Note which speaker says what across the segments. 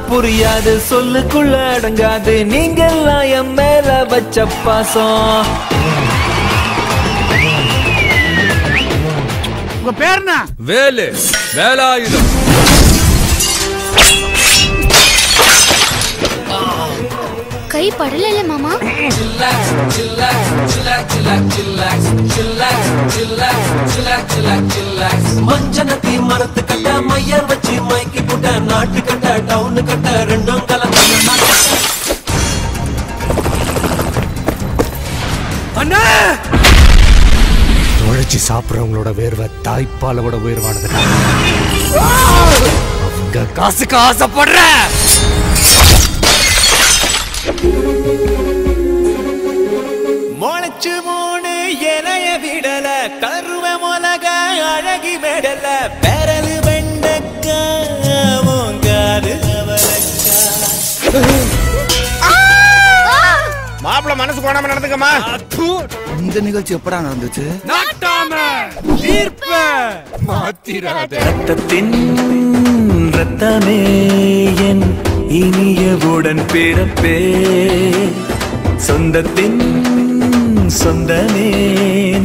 Speaker 1: புரியாது சொல்லுக்குள்ள அடங்காது நீங்கெல்லாம் என் மேல வச்ச பாசம்.
Speaker 2: உங்க பேர் என்ன?
Speaker 3: வேலு. வேலாயுதம்.
Speaker 4: கை படல மாமா.
Speaker 1: மஞ்சனத்தி மரத்து கட்ட மையர் வச்சு மைக்கி புட்ட நாட்டு கட்ட டவுனு கட்ட ரெண்டும் கலந்து
Speaker 3: அண்ணா
Speaker 5: உழைச்சி சாப்பிட்றவங்களோட வேர்வை தாய்ப்பால விட உயர்வானது. அவங்க காசுக்கு ஆசைப்படுற
Speaker 1: முளைச்சு மூணு இலைய விடல கருவ மொலக அழகி விடல பெரலு வெண்டக்கா மூங்காது
Speaker 2: மாப்பிள்ள மனசு கோணாம நடந்துக்கமா.
Speaker 5: இந்த நிகழ்ச்சி எப்படா நடந்துச்சு?
Speaker 3: நாட்டாம தீர்ப்ப மாத்திராத.
Speaker 1: ரத்தத்தின் ரத்தமே என் இனியவுடன் பிறப்பே சொந்தத்தின் சொந்தமே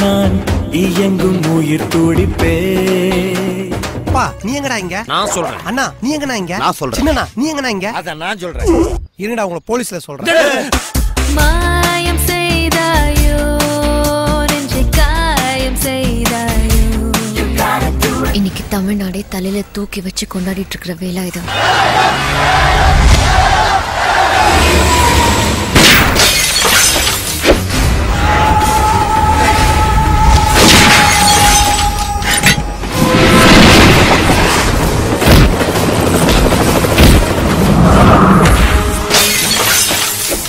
Speaker 1: நான் இயங்கும் உயிர் துடிப்பே.
Speaker 6: நீ எங்கடா இங்க?
Speaker 2: நான் சொல்றேன்.
Speaker 6: அண்ணா நீ எங்கடா இங்க?
Speaker 2: நான் சொல்றேன்.
Speaker 6: சின்னண்ணா நீ எங்கடா இங்க?
Speaker 2: அத நான் சொல்றேன்.
Speaker 6: இருடா உங்களை போலீஸ்ல சொல்றேன்.
Speaker 4: மாயம் செய்தாயோ நெஞ்சை காயம் செய்தாயோ. இன்னைக்கு தமிழ்நாடே தலையில தூக்கி வச்சு கொண்டாடிட்டு இருக்கிற வேலாயுதம்.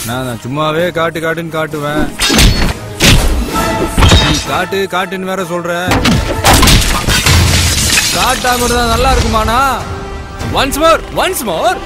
Speaker 3: நான் சும்மாவே காட்டு காட்டுன்னு காட்டுவேன். காட்டு காட்டுன்னு வேற சொல்ற. காட்டாம தான் நல்லா இருக்குமாண்ணா? Once more